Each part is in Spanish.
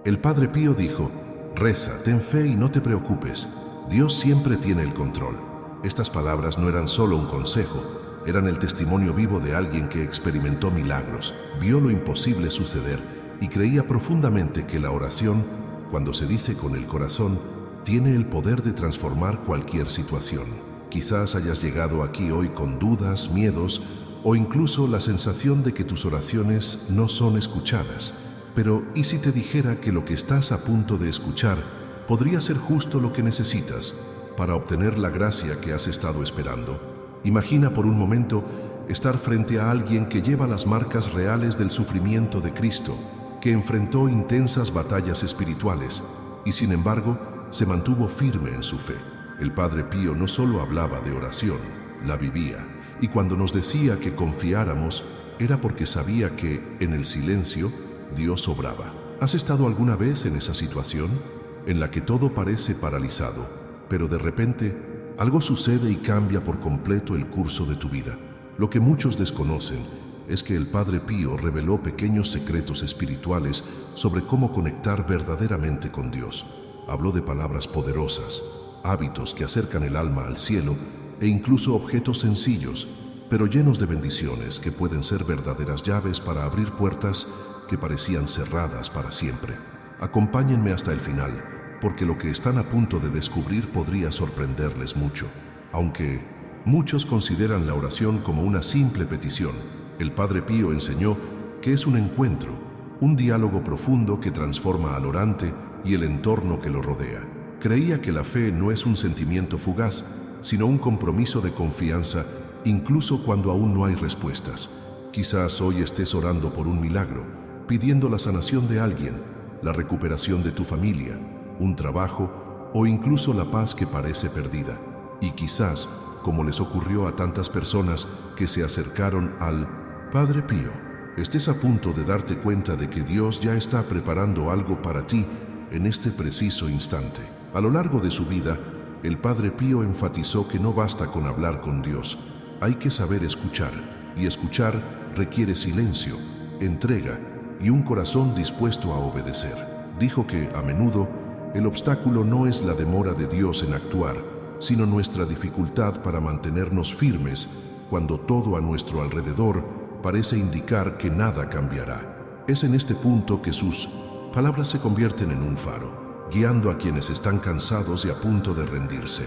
El Padre Pío dijo: reza, ten fe y no te preocupes. Dios siempre tiene el control. Estas palabras no eran solo un consejo, eran el testimonio vivo de alguien que experimentó milagros, vio lo imposible suceder y creía profundamente que la oración, cuando se dice con el corazón, tiene el poder de transformar cualquier situación. Quizás hayas llegado aquí hoy con dudas, miedos o incluso la sensación de que tus oraciones no son escuchadas. Pero, ¿y si te dijera que lo que estás a punto de escuchar podría ser justo lo que necesitas para obtener la gracia que has estado esperando? Imagina por un momento estar frente a alguien que lleva las marcas reales del sufrimiento de Cristo, que enfrentó intensas batallas espirituales y sin embargo se mantuvo firme en su fe. El Padre Pío no solo hablaba de oración, la vivía, y cuando nos decía que confiáramos era porque sabía que, en el silencio, Dios obraba. ¿Has estado alguna vez en esa situación en la que todo parece paralizado, pero de repente algo sucede y cambia por completo el curso de tu vida? Lo que muchos desconocen es que el Padre Pío reveló pequeños secretos espirituales sobre cómo conectar verdaderamente con Dios. Habló de palabras poderosas, hábitos que acercan el alma al cielo e incluso objetos sencillos, pero llenos de bendiciones que pueden ser verdaderas llaves para abrir puertas que parecían cerradas para siempre. Acompáñenme hasta el final, porque lo que están a punto de descubrir podría sorprenderles mucho. Aunque muchos consideran la oración como una simple petición, el Padre Pío enseñó que es un encuentro, un diálogo profundo que transforma al orante y el entorno que lo rodea. Creía que la fe no es un sentimiento fugaz, sino un compromiso de confianza, incluso cuando aún no hay respuestas. Quizás hoy estés orando por un milagro, pidiendo la sanación de alguien, la recuperación de tu familia, un trabajo o incluso la paz que parece perdida. Y quizás, como les ocurrió a tantas personas que se acercaron al Padre Pío, estés a punto de darte cuenta de que Dios ya está preparando algo para ti en este preciso instante. A lo largo de su vida, el Padre Pío enfatizó que no basta con hablar con Dios, hay que saber escuchar, y escuchar requiere silencio, entrega y un corazón dispuesto a obedecer. Dijo que, a menudo, el obstáculo no es la demora de Dios en actuar, sino nuestra dificultad para mantenernos firmes cuando todo a nuestro alrededor parece indicar que nada cambiará. Es en este punto que sus palabras se convierten en un faro, guiando a quienes están cansados y a punto de rendirse.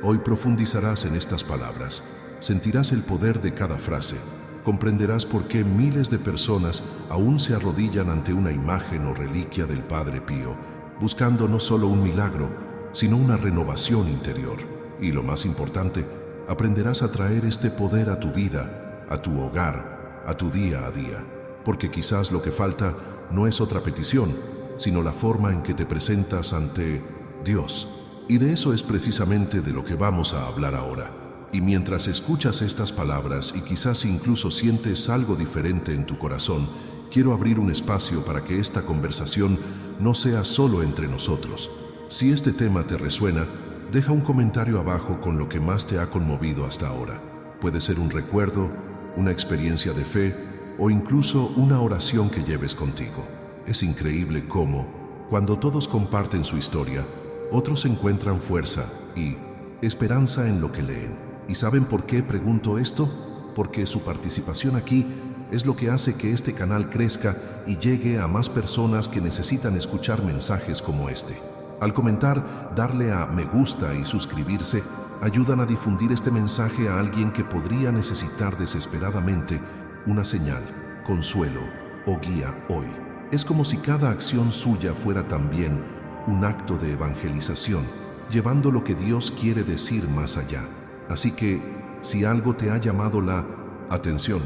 Hoy profundizarás en estas palabras, sentirás el poder de cada frase, comprenderás por qué miles de personas aún se arrodillan ante una imagen o reliquia del Padre Pío, buscando no solo un milagro, sino una renovación interior. Y lo más importante, aprenderás a traer este poder a tu vida, a tu hogar, a tu día a día, porque quizás lo que falta no es otra petición, sino la forma en que te presentas ante Dios. Y de eso es precisamente de lo que vamos a hablar ahora. Y mientras escuchas estas palabras y quizás incluso sientes algo diferente en tu corazón, quiero abrir un espacio para que esta conversación no sea solo entre nosotros. Si este tema te resuena, deja un comentario abajo con lo que más te ha conmovido hasta ahora. Puede ser un recuerdo, una experiencia de fe o incluso una oración que lleves contigo. Es increíble cómo, cuando todos comparten su historia, otros encuentran fuerza y esperanza en lo que leen. ¿Y saben por qué pregunto esto? Porque su participación aquí es lo que hace que este canal crezca y llegue a más personas que necesitan escuchar mensajes como este. Al comentar, darle a me gusta y suscribirse, ayudan a difundir este mensaje a alguien que podría necesitar desesperadamente una señal, consuelo o guía hoy. Es como si cada acción suya fuera también un acto de evangelización, llevando lo que Dios quiere decir más allá. Así que, si algo te ha llamado la atención,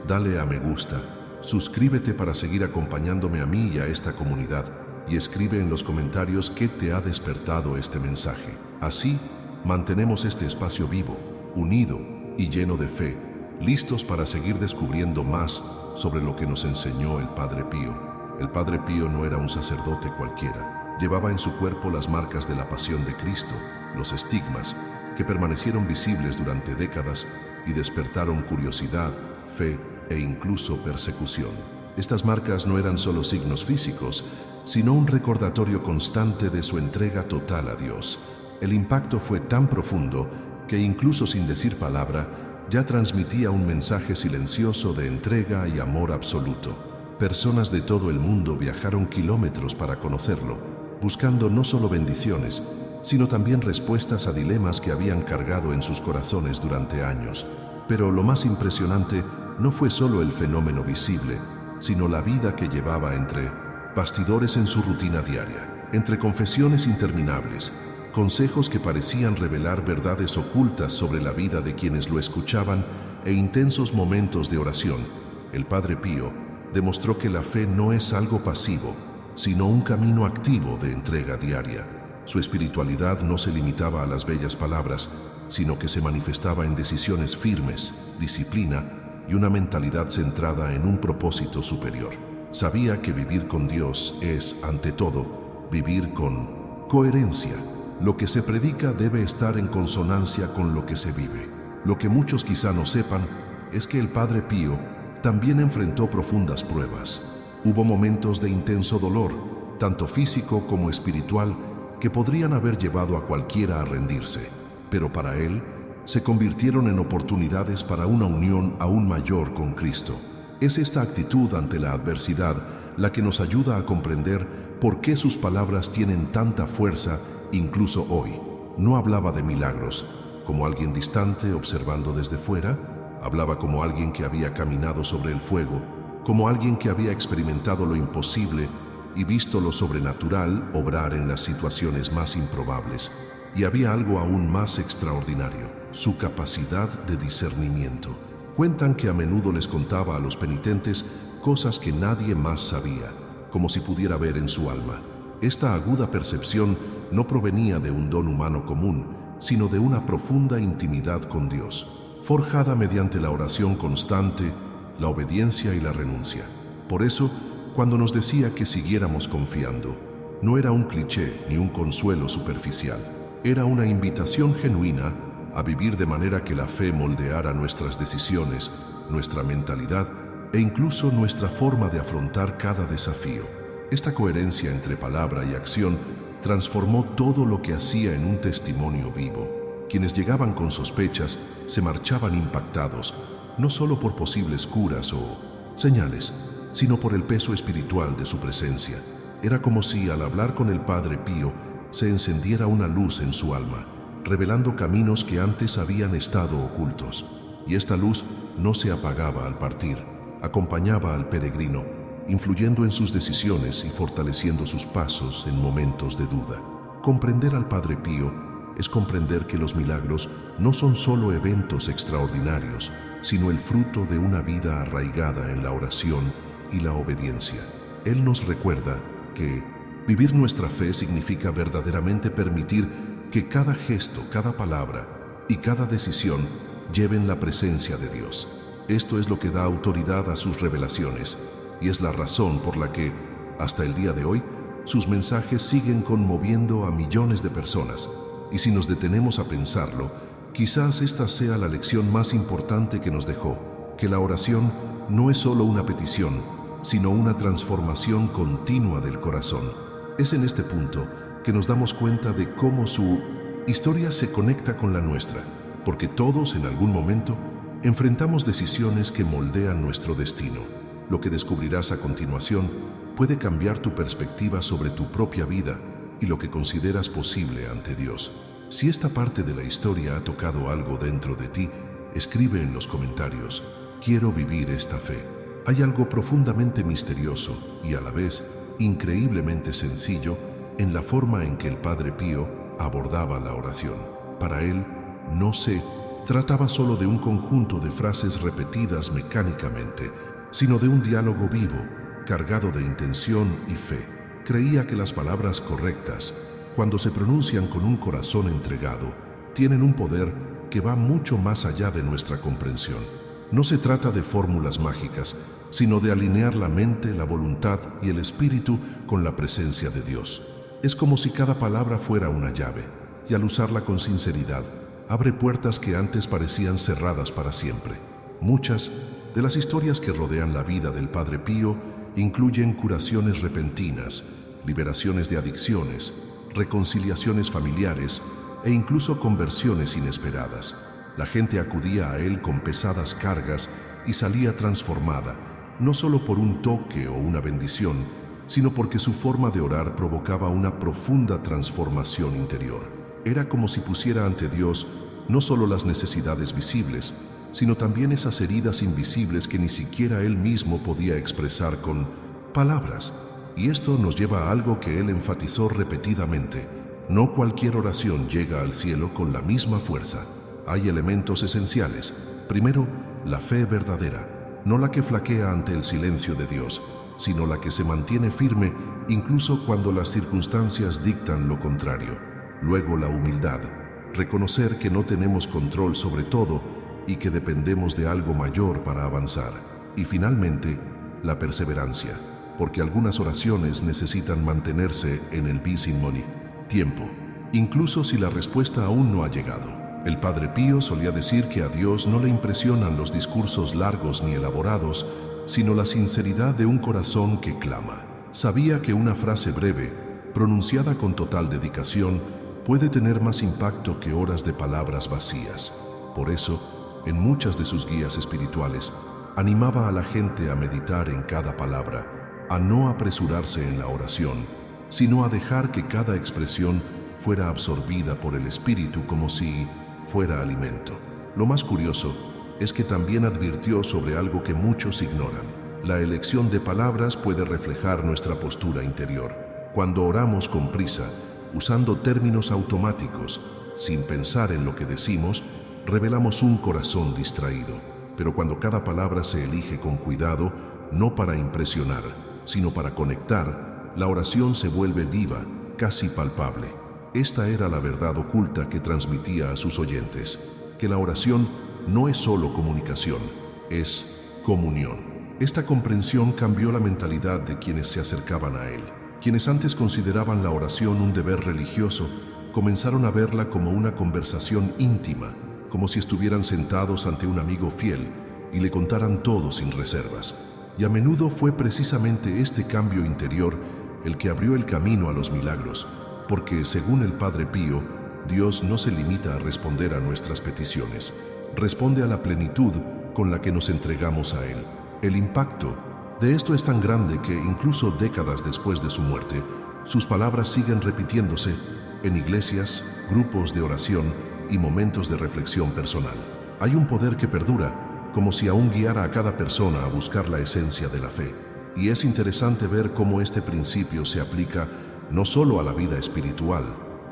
dale a me gusta, suscríbete para seguir acompañándome a mí y a esta comunidad, y escribe en los comentarios qué te ha despertado este mensaje. Así, mantenemos este espacio vivo, unido y lleno de fe, listos para seguir descubriendo más sobre lo que nos enseñó el Padre Pío. El Padre Pío no era un sacerdote cualquiera. Llevaba en su cuerpo las marcas de la pasión de Cristo, los estigmas, que permanecieron visibles durante décadas y despertaron curiosidad, fe e incluso persecución. Estas marcas no eran solo signos físicos, sino un recordatorio constante de su entrega total a Dios. El impacto fue tan profundo que incluso sin decir palabra, ya transmitía un mensaje silencioso de entrega y amor absoluto. Personas de todo el mundo viajaron kilómetros para conocerlo, buscando no solo bendiciones, sino también respuestas a dilemas que habían cargado en sus corazones durante años. Pero lo más impresionante no fue solo el fenómeno visible, sino la vida que llevaba entre bastidores en su rutina diaria, entre confesiones interminables, consejos que parecían revelar verdades ocultas sobre la vida de quienes lo escuchaban e intensos momentos de oración. El Padre Pío demostró que la fe no es algo pasivo, sino un camino activo de entrega diaria. Su espiritualidad no se limitaba a las bellas palabras, sino que se manifestaba en decisiones firmes, disciplina y una mentalidad centrada en un propósito superior. Sabía que vivir con Dios es, ante todo, vivir con coherencia. Lo que se predica debe estar en consonancia con lo que se vive. Lo que muchos quizá no sepan es que el Padre Pío también enfrentó profundas pruebas. Hubo momentos de intenso dolor, tanto físico como espiritual, que podrían haber llevado a cualquiera a rendirse, pero para él se convirtieron en oportunidades para una unión aún mayor con Cristo. Es esta actitud ante la adversidad la que nos ayuda a comprender por qué sus palabras tienen tanta fuerza incluso hoy. No hablaba de milagros, como alguien distante observando desde fuera, hablaba como alguien que había caminado sobre el fuego, como alguien que había experimentado lo imposible y visto lo sobrenatural obrar en las situaciones más improbables. Y había algo aún más extraordinario, su capacidad de discernimiento. Cuentan que a menudo les contaba a los penitentes cosas que nadie más sabía, como si pudiera ver en su alma. Esta aguda percepción no provenía de un don humano común, sino de una profunda intimidad con Dios, forjada mediante la oración constante, la obediencia y la renuncia. Por eso, cuando nos decía que siguiéramos confiando, no era un cliché ni un consuelo superficial. Era una invitación genuina a vivir de manera que la fe moldeara nuestras decisiones, nuestra mentalidad e incluso nuestra forma de afrontar cada desafío. Esta coherencia entre palabra y acción transformó todo lo que hacía en un testimonio vivo. Quienes llegaban con sospechas se marchaban impactados, no solo por posibles curas o señales, sino por el peso espiritual de su presencia. Era como si al hablar con el Padre Pío se encendiera una luz en su alma, revelando caminos que antes habían estado ocultos. Y esta luz no se apagaba al partir, acompañaba al peregrino, influyendo en sus decisiones y fortaleciendo sus pasos en momentos de duda. Comprender al Padre Pío es comprender que los milagros no son solo eventos extraordinarios, sino el fruto de una vida arraigada en la oración y la obediencia. Él nos recuerda que vivir nuestra fe significa verdaderamente permitir que cada gesto, cada palabra y cada decisión lleven la presencia de Dios. Esto es lo que da autoridad a sus revelaciones y es la razón por la que, hasta el día de hoy, sus mensajes siguen conmoviendo a millones de personas. Y si nos detenemos a pensarlo, quizás esta sea la lección más importante que nos dejó, que la oración no es solo una petición, sino una transformación continua del corazón. Es en este punto que nos damos cuenta de cómo su historia se conecta con la nuestra, porque todos en algún momento enfrentamos decisiones que moldean nuestro destino. Lo que descubrirás a continuación puede cambiar tu perspectiva sobre tu propia vida y lo que consideras posible ante Dios. Si esta parte de la historia ha tocado algo dentro de ti, escribe en los comentarios: quiero vivir esta fe. Hay algo profundamente misterioso y a la vez increíblemente sencillo en la forma en que el Padre Pío abordaba la oración. Para él, no se trataba solo de un conjunto de frases repetidas mecánicamente, sino de un diálogo vivo, cargado de intención y fe. Creía que las palabras correctas, cuando se pronuncian con un corazón entregado, tienen un poder que va mucho más allá de nuestra comprensión. No se trata de fórmulas mágicas, sino de alinear la mente, la voluntad y el espíritu con la presencia de Dios. Es como si cada palabra fuera una llave, y al usarla con sinceridad, abre puertas que antes parecían cerradas para siempre. Muchas de las historias que rodean la vida del Padre Pío incluyen curaciones repentinas, liberaciones de adicciones, reconciliaciones familiares e incluso conversiones inesperadas. La gente acudía a él con pesadas cargas y salía transformada, no solo por un toque o una bendición, sino porque su forma de orar provocaba una profunda transformación interior. Era como si pusiera ante Dios no solo las necesidades visibles, sino también esas heridas invisibles que ni siquiera él mismo podía expresar con palabras. Y esto nos lleva a algo que él enfatizó repetidamente: no cualquier oración llega al cielo con la misma fuerza. Hay elementos esenciales. Primero, la fe verdadera, no la que flaquea ante el silencio de Dios, sino la que se mantiene firme incluso cuando las circunstancias dictan lo contrario. Luego, la humildad, reconocer que no tenemos control sobre todo y que dependemos de algo mayor para avanzar. Y finalmente, la perseverancia, porque algunas oraciones necesitan mantenerse en el bis in moni, tiempo, incluso si la respuesta aún no ha llegado. El Padre Pío solía decir que a Dios no le impresionan los discursos largos ni elaborados, sino la sinceridad de un corazón que clama. Sabía que una frase breve, pronunciada con total dedicación, puede tener más impacto que horas de palabras vacías. Por eso, en muchas de sus guías espirituales, animaba a la gente a meditar en cada palabra, a no apresurarse en la oración, sino a dejar que cada expresión fuera absorbida por el Espíritu como si fuera alimento. Lo más curioso es que también advirtió sobre algo que muchos ignoran. La elección de palabras puede reflejar nuestra postura interior. Cuando oramos con prisa, usando términos automáticos, sin pensar en lo que decimos, revelamos un corazón distraído. Pero cuando cada palabra se elige con cuidado, no para impresionar, sino para conectar, la oración se vuelve viva, casi palpable. Esta era la verdad oculta que transmitía a sus oyentes, que la oración no es solo comunicación, es comunión. Esta comprensión cambió la mentalidad de quienes se acercaban a él. Quienes antes consideraban la oración un deber religioso, comenzaron a verla como una conversación íntima, como si estuvieran sentados ante un amigo fiel y le contaran todo sin reservas. Y a menudo fue precisamente este cambio interior el que abrió el camino a los milagros, porque, según el Padre Pío, Dios no se limita a responder a nuestras peticiones, responde a la plenitud con la que nos entregamos a Él. El impacto de esto es tan grande que, incluso décadas después de su muerte, sus palabras siguen repitiéndose en iglesias, grupos de oración y momentos de reflexión personal. Hay un poder que perdura, como si aún guiara a cada persona a buscar la esencia de la fe. Y es interesante ver cómo este principio se aplica no solo a la vida espiritual,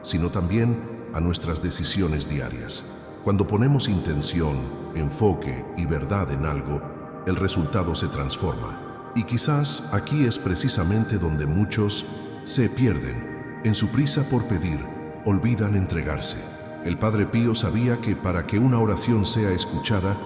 sino también a nuestras decisiones diarias. Cuando ponemos intención, enfoque y verdad en algo, el resultado se transforma. Y quizás aquí es precisamente donde muchos se pierden. En su prisa por pedir, olvidan entregarse. El Padre Pío sabía que para que una oración sea escuchada,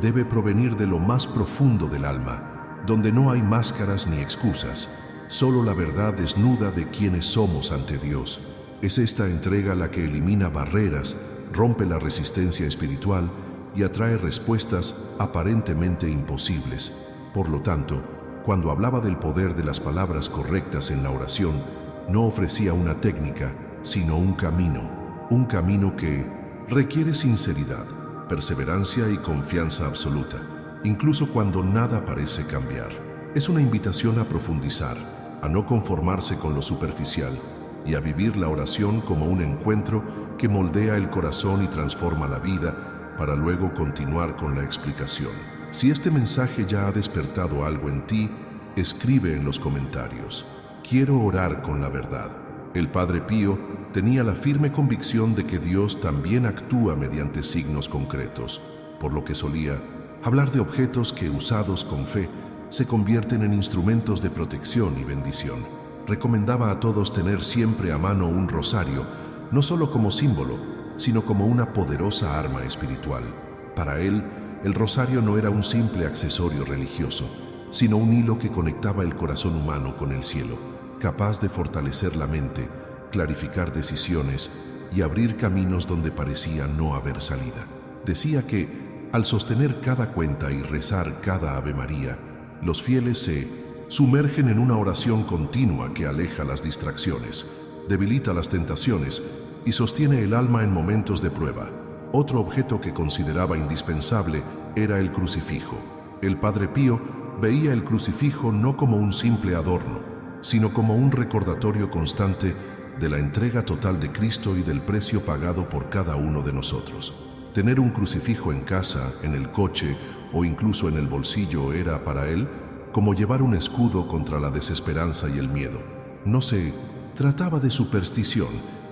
debe provenir de lo más profundo del alma, donde no hay máscaras ni excusas, solo la verdad desnuda de quienes somos ante Dios. Es esta entrega la que elimina barreras, rompe la resistencia espiritual y atrae respuestas aparentemente imposibles. Por lo tanto, cuando hablaba del poder de las palabras correctas en la oración, no ofrecía una técnica, sino un camino que requiere sinceridad, perseverancia y confianza absoluta, incluso cuando nada parece cambiar. Es una invitación a profundizar, a no conformarse con lo superficial y a vivir la oración como un encuentro que moldea el corazón y transforma la vida para luego continuar con la explicación. Si este mensaje ya ha despertado algo en ti, escribe en los comentarios: quiero orar con la verdad. El Padre Pío tenía la firme convicción de que Dios también actúa mediante signos concretos, por lo que solía hablar de objetos que, usados con fe, se convierten en instrumentos de protección y bendición. Recomendaba a todos tener siempre a mano un rosario, no solo como símbolo, sino como una poderosa arma espiritual. Para él, el rosario no era un simple accesorio religioso, sino un hilo que conectaba el corazón humano con el cielo, capaz de fortalecer la mente, clarificar decisiones y abrir caminos donde parecía no haber salida. Decía que, al sostener cada cuenta y rezar cada Ave María, los fieles se sumergen en una oración continua que aleja las distracciones, debilita las tentaciones y sostiene el alma en momentos de prueba. Otro objeto que consideraba indispensable era el crucifijo. El Padre Pío veía el crucifijo no como un simple adorno, sino como un recordatorio constante de la entrega total de Cristo y del precio pagado por cada uno de nosotros. Tener un crucifijo en casa, en el coche o incluso en el bolsillo era para él como llevar un escudo contra la desesperanza y el miedo. No se trataba de superstición,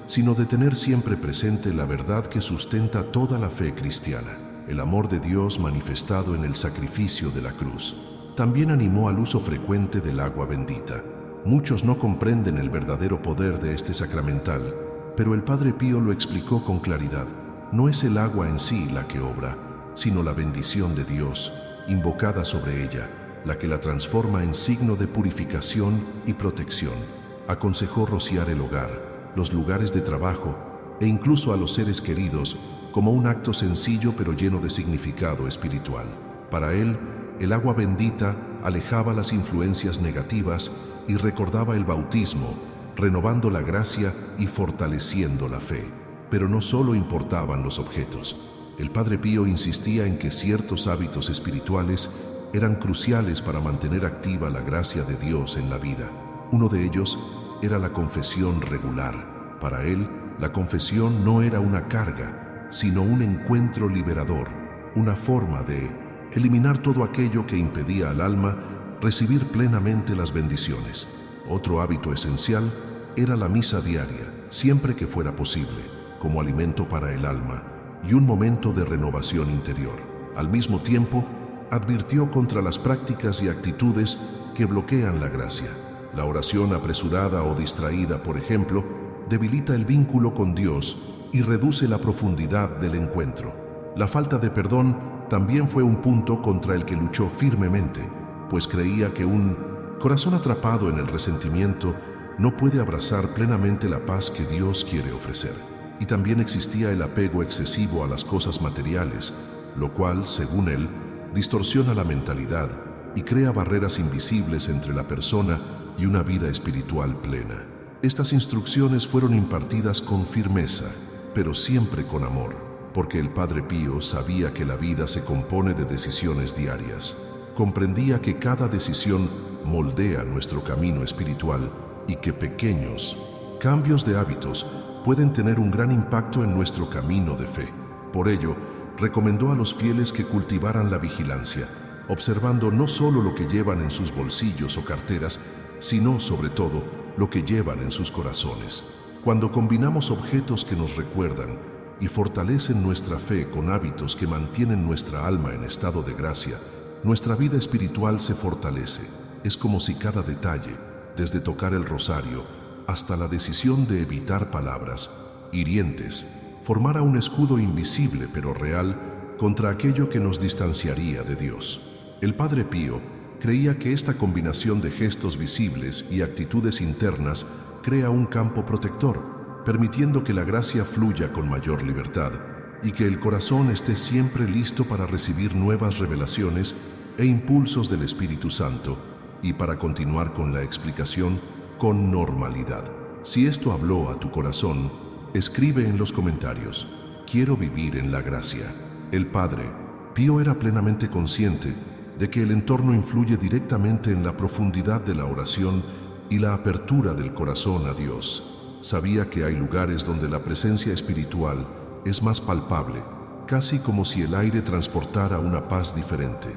sino de tener siempre presente la verdad que sustenta toda la fe cristiana, el amor de Dios manifestado en el sacrificio de la cruz. También animó al uso frecuente del agua bendita. Muchos no comprenden el verdadero poder de este sacramental, pero el Padre Pío lo explicó con claridad. No es el agua en sí la que obra, sino la bendición de Dios, invocada sobre ella, la que la transforma en signo de purificación y protección. Aconsejó rociar el hogar, los lugares de trabajo e incluso a los seres queridos como un acto sencillo pero lleno de significado espiritual. Para él, el agua bendita alejaba las influencias negativas y recordaba el bautismo, renovando la gracia y fortaleciendo la fe. Pero no solo importaban los objetos. El Padre Pío insistía en que ciertos hábitos espirituales eran cruciales para mantener activa la gracia de Dios en la vida. Uno de ellos era la confesión regular. Para él, la confesión no era una carga, sino un encuentro liberador, una forma de eliminar todo aquello que impedía al alma recibir plenamente las bendiciones. Otro hábito esencial era la misa diaria, siempre que fuera posible, como alimento para el alma y un momento de renovación interior. Al mismo tiempo, advirtió contra las prácticas y actitudes que bloquean la gracia. La oración apresurada o distraída, por ejemplo, debilita el vínculo con Dios y reduce la profundidad del encuentro. La falta de perdón también fue un punto contra el que luchó firmemente, pues creía que un corazón atrapado en el resentimiento no puede abrazar plenamente la paz que Dios quiere ofrecer. Y también existía el apego excesivo a las cosas materiales, lo cual, según él, distorsiona la mentalidad y crea barreras invisibles entre la persona y una vida espiritual plena. Estas instrucciones fueron impartidas con firmeza, pero siempre con amor, porque el Padre Pío sabía que la vida se compone de decisiones diarias. Comprendía que cada decisión moldea nuestro camino espiritual y que pequeños cambios de hábitos pueden tener un gran impacto en nuestro camino de fe. Por ello, recomendó a los fieles que cultivaran la vigilancia, observando no solo lo que llevan en sus bolsillos o carteras, sino, sobre todo, lo que llevan en sus corazones. Cuando combinamos objetos que nos recuerdan y fortalecen nuestra fe con hábitos que mantienen nuestra alma en estado de gracia, nuestra vida espiritual se fortalece. Es como si cada detalle, desde tocar el rosario hasta la decisión de evitar palabras hirientes, formara un escudo invisible pero real contra aquello que nos distanciaría de Dios. El Padre Pío creía que esta combinación de gestos visibles y actitudes internas crea un campo protector, permitiendo que la gracia fluya con mayor libertad y que el corazón esté siempre listo para recibir nuevas revelaciones e impulsos del Espíritu Santo y para continuar con la explicación con normalidad. Si esto habló a tu corazón, escribe en los comentarios: quiero vivir en la gracia. El Padre Pío era plenamente consciente de que el entorno influye directamente en la profundidad de la oración y la apertura del corazón a Dios. Sabía que hay lugares donde la presencia espiritual es más palpable, casi como si el aire transportara una paz diferente,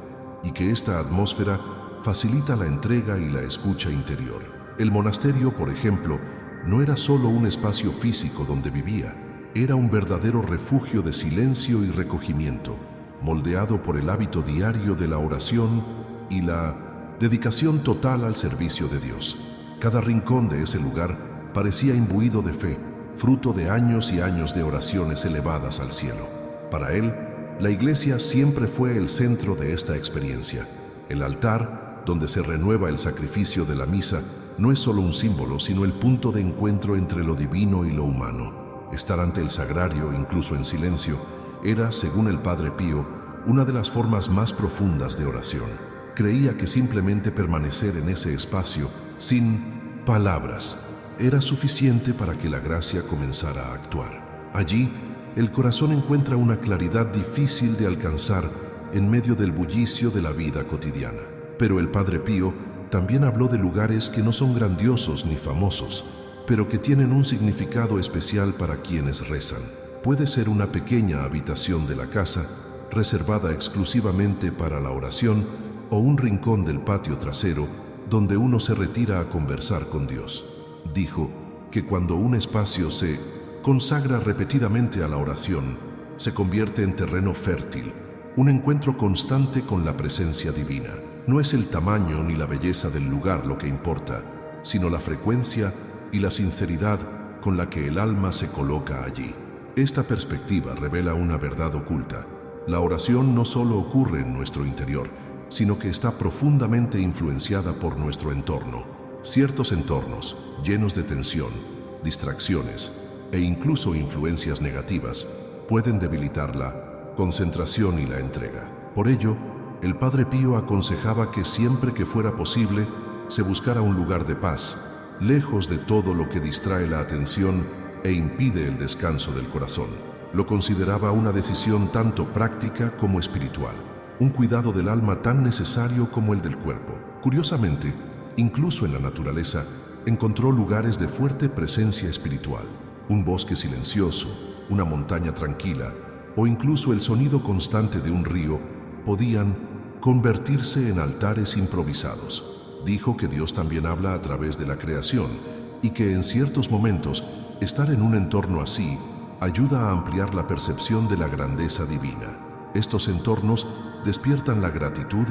y que esta atmósfera facilita la entrega y la escucha interior. El monasterio, por ejemplo, no era solo un espacio físico donde vivía, era un verdadero refugio de silencio y recogimiento, moldeado por el hábito diario de la oración y la dedicación total al servicio de Dios. Cada rincón de ese lugar parecía imbuido de fe, fruto de años y años de oraciones elevadas al cielo. Para él, la iglesia siempre fue el centro de esta experiencia. El altar, donde se renueva el sacrificio de la misa, no es solo un símbolo, sino el punto de encuentro entre lo divino y lo humano. Estar ante el sagrario, incluso en silencio, era, según el Padre Pío, una de las formas más profundas de oración. creía que simplemente permanecer en ese espacio, sin palabras, era suficiente para que la gracia comenzara a actuar. Allí, el corazón encuentra una claridad difícil de alcanzar en medio del bullicio de la vida cotidiana. Pero el Padre Pío también habló de lugares que no son grandiosos ni famosos, pero que tienen un significado especial para quienes rezan. Puede ser una pequeña habitación de la casa, reservada exclusivamente para la oración, o un rincón del patio trasero, donde uno se retira a conversar con Dios. Dijo que cuando un espacio se consagra repetidamente a la oración, se convierte en terreno fértil, un encuentro constante con la presencia divina. No es el tamaño ni la belleza del lugar lo que importa, sino la frecuencia y la sinceridad con la que el alma se coloca allí. Esta perspectiva revela una verdad oculta. La oración no solo ocurre en nuestro interior, sino que está profundamente influenciada por nuestro entorno. Ciertos entornos, llenos de tensión, distracciones e incluso influencias negativas, pueden debilitar la concentración y la entrega. Por ello, el Padre Pío aconsejaba que siempre que fuera posible, se buscara un lugar de paz, lejos de todo lo que distrae la atención e impide el descanso del corazón. Lo consideraba una decisión tanto práctica como espiritual, un cuidado del alma tan necesario como el del cuerpo. Curiosamente, incluso en la naturaleza, encontró lugares de fuerte presencia espiritual. Un bosque silencioso, una montaña tranquila o incluso el sonido constante de un río podían convertirse en altares improvisados. Dijo que Dios también habla a través de la creación y que en ciertos momentos estar en un entorno así ayuda a ampliar la percepción de la grandeza divina. Estos entornos despiertan la gratitud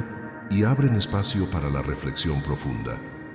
y abren espacio para la reflexión profunda,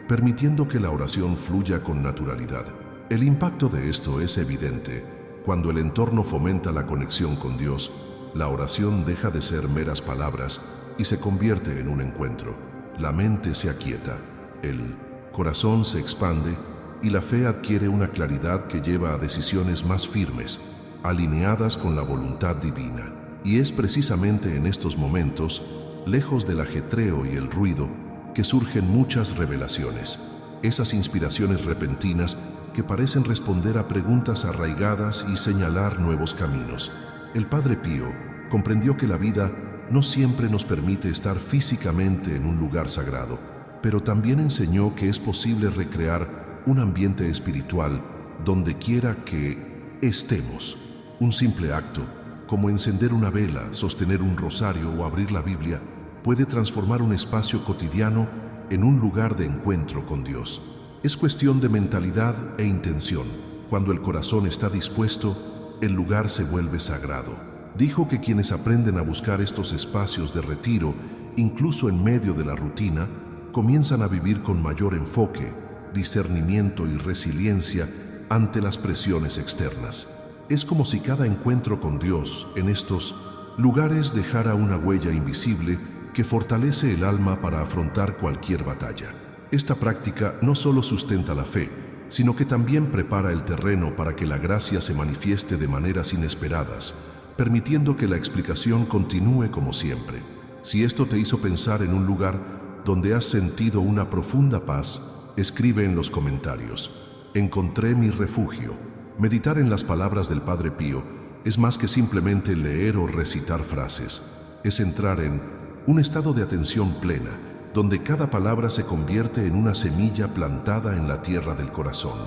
permitiendo que la oración fluya con naturalidad. El impacto de esto es evidente. Cuando el entorno fomenta la conexión con Dios, la oración deja de ser meras palabras y se convierte en un encuentro. La mente se aquieta, el corazón se expande y la fe adquiere una claridad que lleva a decisiones más firmes, alineadas con la voluntad divina. Y es precisamente en estos momentos, lejos del ajetreo y el ruido, que surgen muchas revelaciones, esas inspiraciones repentinas que parecen responder a preguntas arraigadas y señalar nuevos caminos. El Padre Pío comprendió que la vida no siempre nos permite estar físicamente en un lugar sagrado, pero también enseñó que es posible recrear un ambiente espiritual donde quiera que estemos. Un simple acto, como encender una vela, sostener un rosario o abrir la Biblia, puede transformar un espacio cotidiano en un lugar de encuentro con Dios. Es cuestión de mentalidad e intención. Cuando el corazón está dispuesto, el lugar se vuelve sagrado. Dijo que quienes aprenden a buscar estos espacios de retiro, incluso en medio de la rutina, comienzan a vivir con mayor enfoque, discernimiento y resiliencia ante las presiones externas. Es como si cada encuentro con Dios en estos lugares dejara una huella invisible que fortalece el alma para afrontar cualquier batalla. Esta práctica no solo sustenta la fe, sino que también prepara el terreno para que la gracia se manifieste de maneras inesperadas, permitiendo que la explicación continúe como siempre. Si esto te hizo pensar en un lugar donde has sentido una profunda paz, escribe en los comentarios: encontré mi refugio. Meditar en las palabras del Padre Pío es más que simplemente leer o recitar frases. Es entrar en un estado de atención plena, donde cada palabra se convierte en una semilla plantada en la tierra del corazón.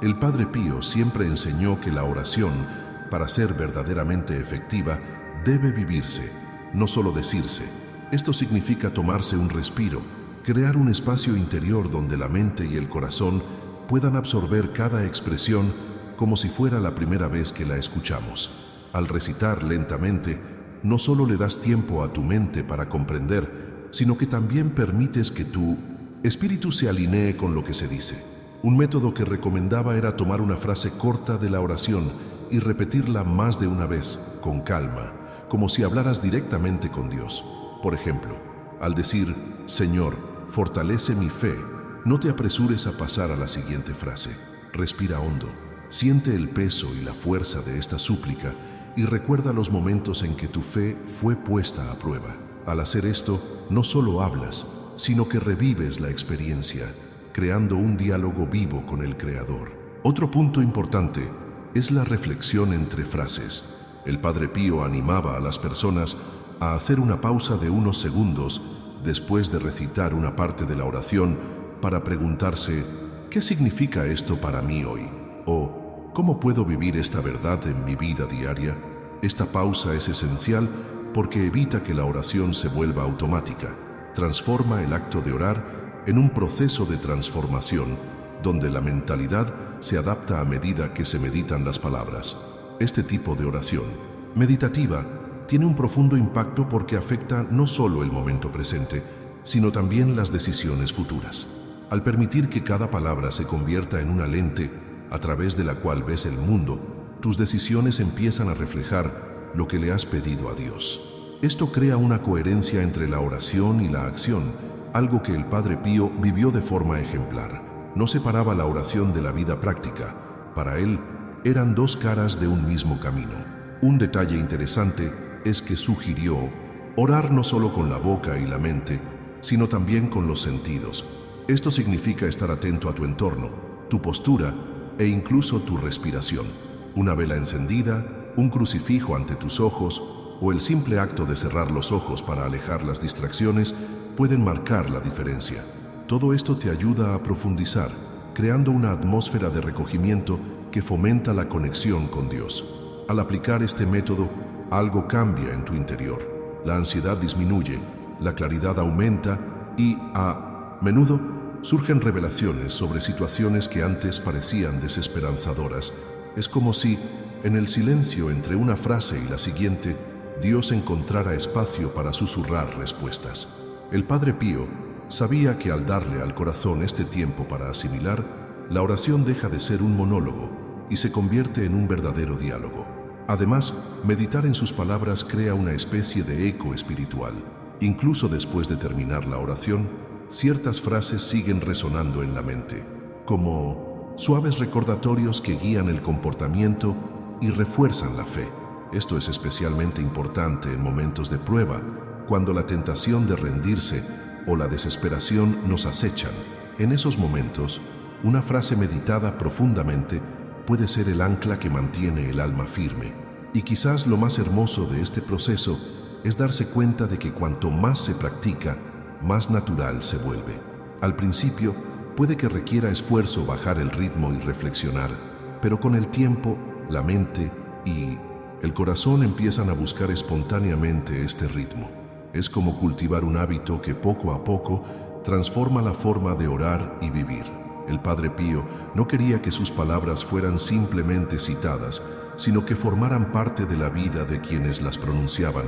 El Padre Pío siempre enseñó que la oración, para ser verdaderamente efectiva, debe vivirse, no solo decirse. Esto significa tomarse un respiro, crear un espacio interior donde la mente y el corazón puedan absorber cada expresión como si fuera la primera vez que la escuchamos. Al recitar lentamente, no solo le das tiempo a tu mente para comprender, sino que también permites que tu espíritu se alinee con lo que se dice. Un método que recomendaba era tomar una frase corta de la oración y repetirla más de una vez, con calma, como si hablaras directamente con Dios. Por ejemplo, al decir: Señor, fortalece mi fe, no te apresures a pasar a la siguiente frase. Respira hondo, siente el peso y la fuerza de esta súplica y recuerda los momentos en que tu fe fue puesta a prueba. Al hacer esto, no solo hablas, sino que revives la experiencia, creando un diálogo vivo con el Creador. Otro punto importante es la reflexión entre frases. El Padre Pío animaba a las personas a hacer una pausa de unos segundos después de recitar una parte de la oración para preguntarse: ¿qué significa esto para mí hoy? O ¿cómo puedo vivir esta verdad en mi vida diaria? Esta pausa es esencial porque evita que la oración se vuelva automática. Transforma el acto de orar en un proceso de transformación donde la mentalidad se adapta a medida que se meditan las palabras. Este tipo de oración meditativa tiene un profundo impacto porque afecta no solo el momento presente, sino también las decisiones futuras. Al permitir que cada palabra se convierta en una lente a través de la cual ves el mundo, tus decisiones empiezan a reflejar lo que le has pedido a Dios. Esto crea una coherencia entre la oración y la acción, algo que el Padre Pío vivió de forma ejemplar. No separaba la oración de la vida práctica. Para él, eran dos caras de un mismo camino. Un detalle interesante es que sugirió orar no solo con la boca y la mente, sino también con los sentidos. Esto significa estar atento a tu entorno, tu postura e incluso tu respiración. Una vela encendida, un crucifijo ante tus ojos o el simple acto de cerrar los ojos para alejar las distracciones pueden marcar la diferencia. Todo esto te ayuda a profundizar, creando una atmósfera de recogimiento que fomenta la conexión con Dios. Al aplicar este método, algo cambia en tu interior. La ansiedad disminuye, la claridad aumenta y, a menudo, surgen revelaciones sobre situaciones que antes parecían desesperanzadoras. Es como si, en el silencio entre una frase y la siguiente, Dios encontrara espacio para susurrar respuestas. El Padre Pío sabía que al darle al corazón este tiempo para asimilar, la oración deja de ser un monólogo y se convierte en un verdadero diálogo. Además, meditar en sus palabras crea una especie de eco espiritual. Incluso después de terminar la oración, ciertas frases siguen resonando en la mente, como suaves recordatorios que guían el comportamiento y refuerzan la fe. Esto es especialmente importante en momentos de prueba, cuando la tentación de rendirse o la desesperación nos acechan. En esos momentos, una frase meditada profundamente puede ser el ancla que mantiene el alma firme. Y quizás lo más hermoso de este proceso es darse cuenta de que cuanto más se practica, más natural se vuelve. Al principio, puede que requiera esfuerzo bajar el ritmo y reflexionar, pero con el tiempo, la mente y el corazón empiezan a buscar espontáneamente este ritmo. Es como cultivar un hábito que poco a poco transforma la forma de orar y vivir. El Padre Pío no quería que sus palabras fueran simplemente citadas, sino que formaran parte de la vida de quienes las pronunciaban,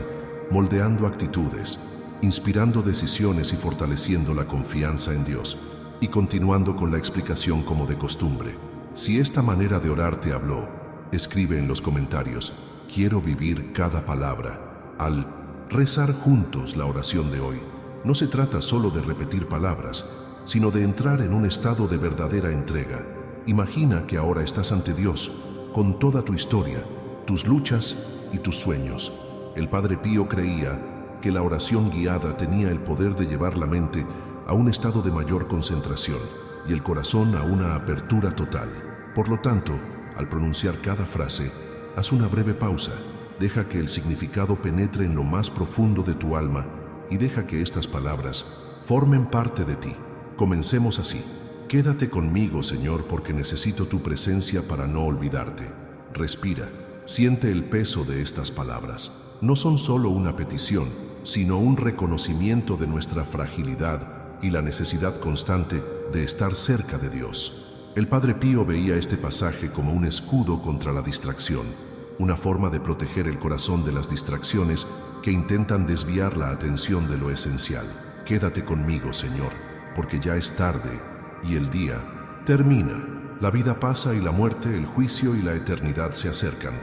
moldeando actitudes, inspirando decisiones y fortaleciendo la confianza en Dios, y continuando con la explicación como de costumbre. Si esta manera de orar te habló, escribe en los comentarios: quiero vivir cada palabra. Al rezar juntos la oración de hoy, no se trata solo de repetir palabras, sino de entrar en un estado de verdadera entrega. Imagina que ahora estás ante Dios, con toda tu historia, tus luchas y tus sueños. El Padre Pío creía que la oración guiada tenía el poder de llevar la mente a un estado de mayor concentración y el corazón a una apertura total. Por lo tanto, al pronunciar cada frase, haz una breve pausa, deja que el significado penetre en lo más profundo de tu alma y deja que estas palabras formen parte de ti. Comencemos así. Quédate conmigo, Señor, porque necesito tu presencia para no olvidarte. Respira, siente el peso de estas palabras. No son solo una petición, sino un reconocimiento de nuestra fragilidad y la necesidad constante de estar cerca de Dios. El Padre Pío veía este pasaje como un escudo contra la distracción, una forma de proteger el corazón de las distracciones que intentan desviar la atención de lo esencial. Quédate conmigo, Señor, porque ya es tarde y el día termina. La vida pasa y la muerte, el juicio y la eternidad se acercan.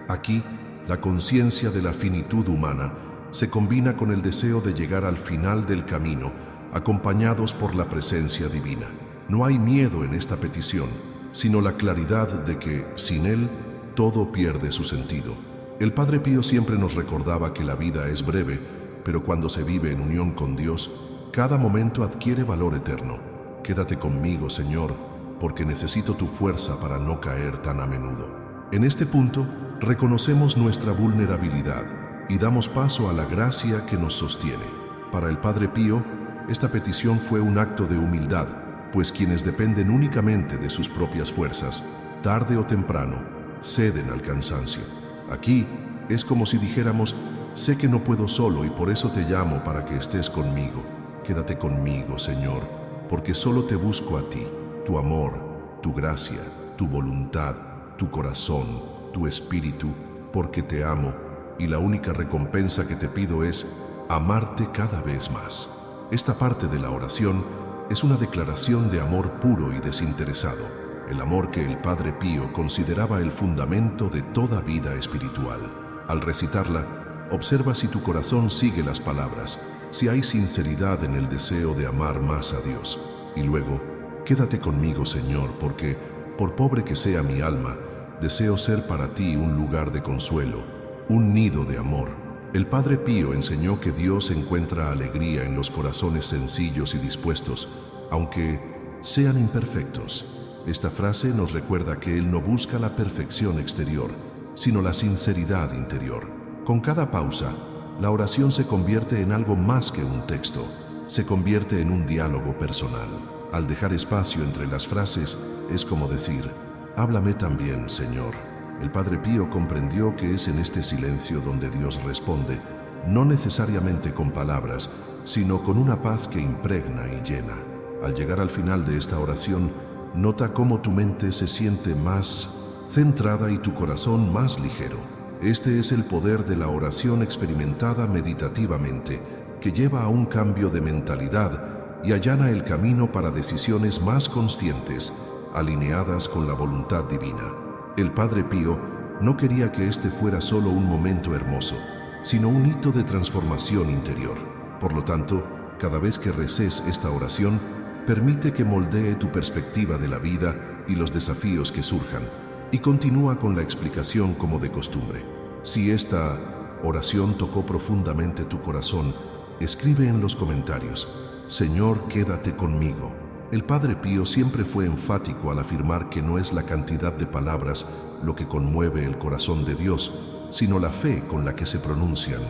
Aquí, la conciencia de la finitud humana se combina con el deseo de llegar al final del camino, acompañados por la presencia divina. No hay miedo en esta petición, sino la claridad de que, sin Él, todo pierde su sentido. El Padre Pío siempre nos recordaba que la vida es breve, pero cuando se vive en unión con Dios, cada momento adquiere valor eterno. Quédate conmigo, Señor, porque necesito tu fuerza para no caer tan a menudo. En este punto, reconocemos nuestra vulnerabilidad y damos paso a la gracia que nos sostiene. Para el Padre Pío, esta petición fue un acto de humildad, pues quienes dependen únicamente de sus propias fuerzas, tarde o temprano, ceden al cansancio. Aquí es como si dijéramos: sé que no puedo solo y por eso te llamo para que estés conmigo. Quédate conmigo, Señor, porque solo te busco a ti, tu amor, tu gracia, tu voluntad, tu corazón, tu espíritu, porque te amo y la única recompensa que te pido es amarte cada vez más. Esta parte de la oración es una declaración de amor puro y desinteresado, el amor que el Padre Pío consideraba el fundamento de toda vida espiritual. Al recitarla, observa si tu corazón sigue las palabras, si hay sinceridad en el deseo de amar más a Dios. Y luego, quédate conmigo, Señor, porque, por pobre que sea mi alma, deseo ser para ti un lugar de consuelo, un nido de amor. El Padre Pío enseñó que Dios encuentra alegría en los corazones sencillos y dispuestos, aunque sean imperfectos. Esta frase nos recuerda que Él no busca la perfección exterior, sino la sinceridad interior. Con cada pausa, la oración se convierte en algo más que un texto, se convierte en un diálogo personal. Al dejar espacio entre las frases, es como decir: háblame también, Señor. El Padre Pío comprendió que es en este silencio donde Dios responde, no necesariamente con palabras, sino con una paz que impregna y llena. Al llegar al final de esta oración, nota cómo tu mente se siente más centrada y tu corazón más ligero. Este es el poder de la oración experimentada meditativamente, que lleva a un cambio de mentalidad y allana el camino para decisiones más conscientes, alineadas con la voluntad divina. El Padre Pío no quería que este fuera solo un momento hermoso, sino un hito de transformación interior. Por lo tanto, cada vez que reces esta oración, permite que moldee tu perspectiva de la vida y los desafíos que surjan, y continúa con la explicación como de costumbre. Si esta oración tocó profundamente tu corazón, escribe en los comentarios: Señor, quédate conmigo. El Padre Pío siempre fue enfático al afirmar que no es la cantidad de palabras lo que conmueve el corazón de Dios, sino la fe con la que se pronuncian.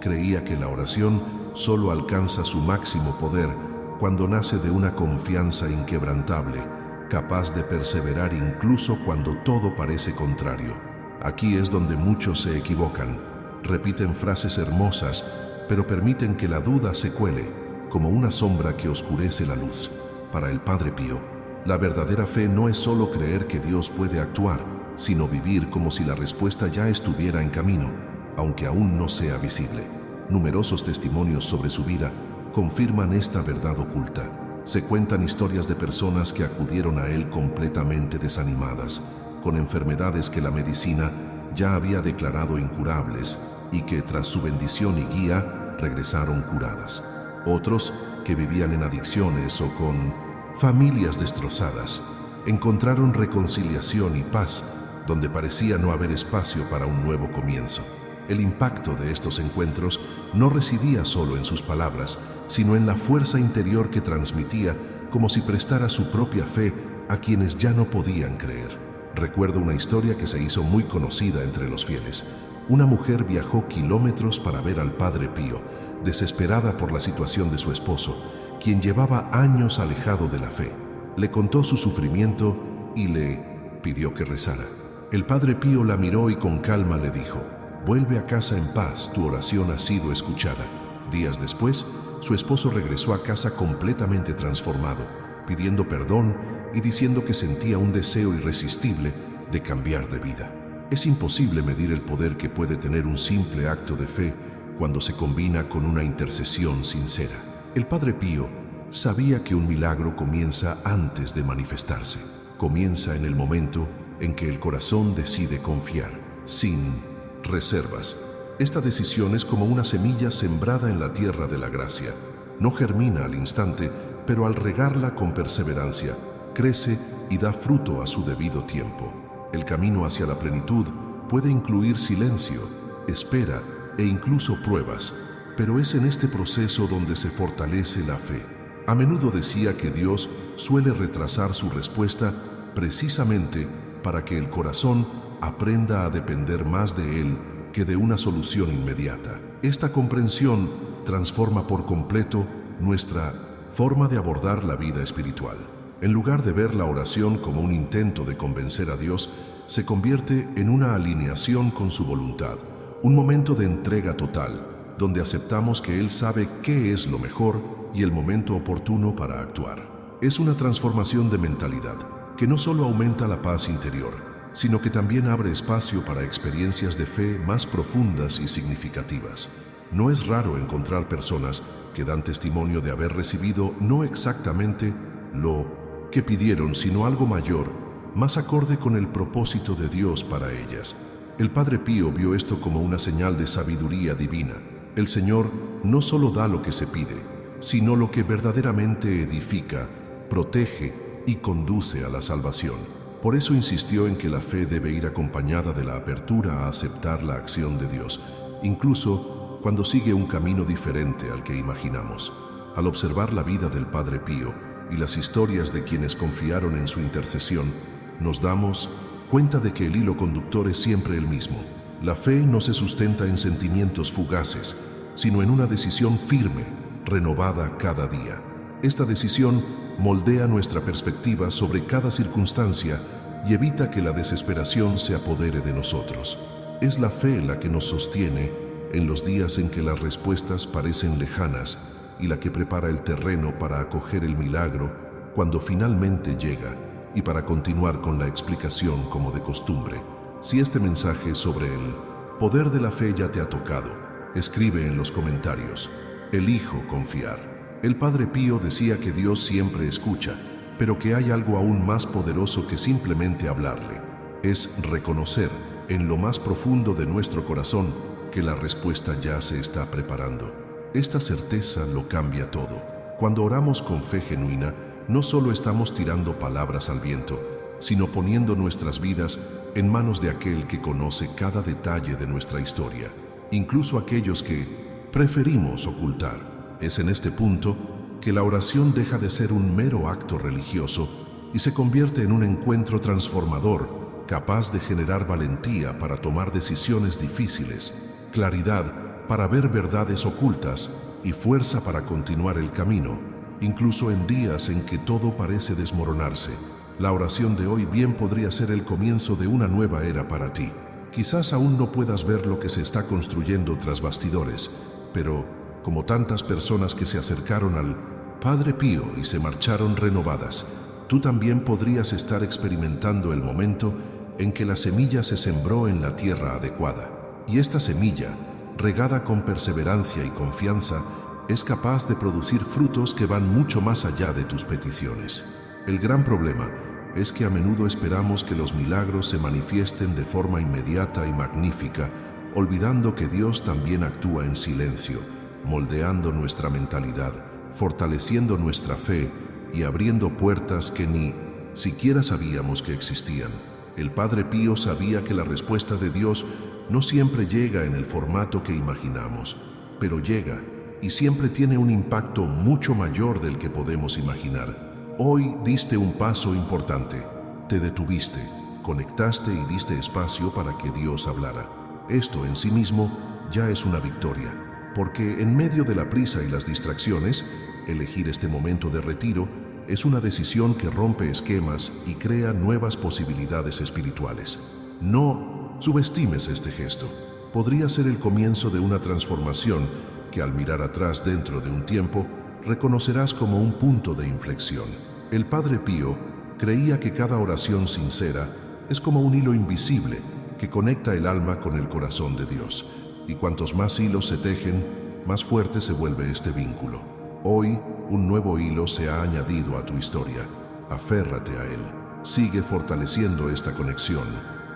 Creía que la oración solo alcanza su máximo poder cuando nace de una confianza inquebrantable, capaz de perseverar incluso cuando todo parece contrario. Aquí es donde muchos se equivocan. Repiten frases hermosas, pero permiten que la duda se cuele, como una sombra que oscurece la luz. Para el Padre Pío, la verdadera fe no es solo creer que Dios puede actuar, sino vivir como si la respuesta ya estuviera en camino, aunque aún no sea visible. Numerosos testimonios sobre su vida confirman esta verdad oculta. Se cuentan historias de personas que acudieron a Él completamente desanimadas, con enfermedades que la medicina ya había declarado incurables y que tras su bendición y guía regresaron curadas. Otros, que vivían en adicciones o con familias destrozadas, encontraron reconciliación y paz donde parecía no haber espacio para un nuevo comienzo. El impacto de estos encuentros no residía solo en sus palabras, sino en la fuerza interior que transmitía, como si prestara su propia fe a quienes ya no podían creer. Recuerdo una historia que se hizo muy conocida entre los fieles. Una mujer viajó kilómetros para ver al Padre Pío, desesperada por la situación de su esposo, quien llevaba años alejado de la fe. Le contó su sufrimiento y le pidió que rezara. El Padre Pío la miró y con calma le dijo: vuelve a casa en paz, tu oración ha sido escuchada. Días después, su esposo regresó a casa completamente transformado, pidiendo perdón y diciendo que sentía un deseo irresistible de cambiar de vida. Es imposible medir el poder que puede tener un simple acto de fe cuando se combina con una intercesión sincera. El Padre Pío sabía que un milagro comienza antes de manifestarse. Comienza en el momento en que el corazón decide confiar, sin reservas. Esta decisión es como una semilla sembrada en la tierra de la gracia. No germina al instante, pero al regarla con perseverancia, crece y da fruto a su debido tiempo. El camino hacia la plenitud puede incluir silencio, espera e incluso pruebas, pero es en este proceso donde se fortalece la fe. A menudo decía que Dios suele retrasar su respuesta precisamente para que el corazón aprenda a depender más de Él que de una solución inmediata. Esta comprensión transforma por completo nuestra forma de abordar la vida espiritual. En lugar de ver la oración como un intento de convencer a Dios, se convierte en una alineación con su voluntad, un momento de entrega total, donde aceptamos que Él sabe qué es lo mejor y el momento oportuno para actuar. Es una transformación de mentalidad que no solo aumenta la paz interior, sino que también abre espacio para experiencias de fe más profundas y significativas. No es raro encontrar personas que dan testimonio de haber recibido no exactamente lo que pidieron, sino algo mayor, más acorde con el propósito de Dios para ellas. El Padre Pío vio esto como una señal de sabiduría divina. El Señor no solo da lo que se pide, sino lo que verdaderamente edifica, protege y conduce a la salvación. Por eso insistió en que la fe debe ir acompañada de la apertura a aceptar la acción de Dios, incluso cuando sigue un camino diferente al que imaginamos. Al observar la vida del Padre Pío y las historias de quienes confiaron en su intercesión, nos damos cuenta de que el hilo conductor es siempre el mismo. La fe no se sustenta en sentimientos fugaces, sino en una decisión firme, renovada cada día. Esta decisión moldea nuestra perspectiva sobre cada circunstancia y evita que la desesperación se apodere de nosotros. Es la fe la que nos sostiene en los días en que las respuestas parecen lejanas y la que prepara el terreno para acoger el milagro cuando finalmente llega y para continuar con la explicación como de costumbre. Si este mensaje sobre el poder de la fe ya te ha tocado, escribe en los comentarios: elijo confiar. El Padre Pío decía que Dios siempre escucha, pero que hay algo aún más poderoso que simplemente hablarle. Es reconocer en lo más profundo de nuestro corazón que la respuesta ya se está preparando. Esta certeza lo cambia todo. Cuando oramos con fe genuina, no solo estamos tirando palabras al viento, sino poniendo nuestras vidas en manos de aquel que conoce cada detalle de nuestra historia, incluso aquellos que preferimos ocultar. Es en este punto que la oración deja de ser un mero acto religioso y se convierte en un encuentro transformador, capaz de generar valentía para tomar decisiones difíciles, claridad para ver verdades ocultas y fuerza para continuar el camino, incluso en días en que todo parece desmoronarse. La oración de hoy bien podría ser el comienzo de una nueva era para ti. Quizás aún no puedas ver lo que se está construyendo tras bastidores, pero como tantas personas que se acercaron al Padre Pío y se marcharon renovadas, tú también podrías estar experimentando el momento en que la semilla se sembró en la tierra adecuada. Y esta semilla, regada con perseverancia y confianza, es capaz de producir frutos que van mucho más allá de tus peticiones. El gran problema es que a menudo esperamos que los milagros se manifiesten de forma inmediata y magnífica, olvidando que Dios también actúa en silencio, moldeando nuestra mentalidad, fortaleciendo nuestra fe y abriendo puertas que ni siquiera sabíamos que existían. El Padre Pío sabía que la respuesta de Dios no siempre llega en el formato que imaginamos, pero llega y siempre tiene un impacto mucho mayor del que podemos imaginar. Hoy diste un paso importante, te detuviste, conectaste y diste espacio para que Dios hablara. Esto en sí mismo ya es una victoria, porque en medio de la prisa y las distracciones, elegir este momento de retiro es una decisión que rompe esquemas y crea nuevas posibilidades espirituales. No subestimes este gesto. Podría ser el comienzo de una transformación que al mirar atrás dentro de un tiempo, reconocerás como un punto de inflexión. El Padre Pío creía que cada oración sincera es como un hilo invisible que conecta el alma con el corazón de Dios. Y cuantos más hilos se tejen, más fuerte se vuelve este vínculo. Hoy, un nuevo hilo se ha añadido a tu historia. Aférrate a él. Sigue fortaleciendo esta conexión,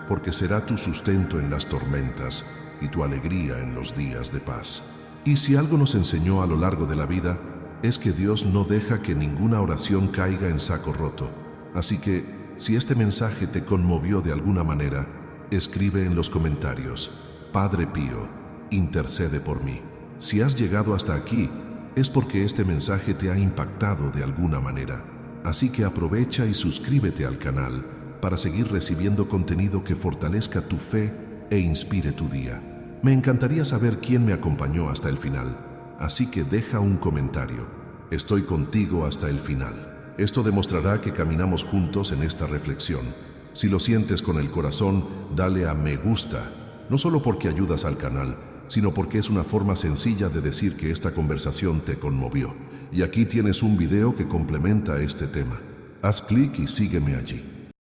porque será tu sustento en las tormentas y tu alegría en los días de paz. Y si algo nos enseñó a lo largo de la vida, es que Dios no deja que ninguna oración caiga en saco roto. Así que, si este mensaje te conmovió de alguna manera, escribe en los comentarios: Padre Pío, intercede por mí. Si has llegado hasta aquí, es porque este mensaje te ha impactado de alguna manera. Así que aprovecha y suscríbete al canal para seguir recibiendo contenido que fortalezca tu fe e inspire tu día. Me encantaría saber quién me acompañó hasta el final, así que deja un comentario. Estoy contigo hasta el final. Esto demostrará que caminamos juntos en esta reflexión. Si lo sientes con el corazón, dale a me gusta, no solo porque ayudas al canal, sino porque es una forma sencilla de decir que esta conversación te conmovió. Y aquí tienes un video que complementa este tema. Haz clic y sígueme allí.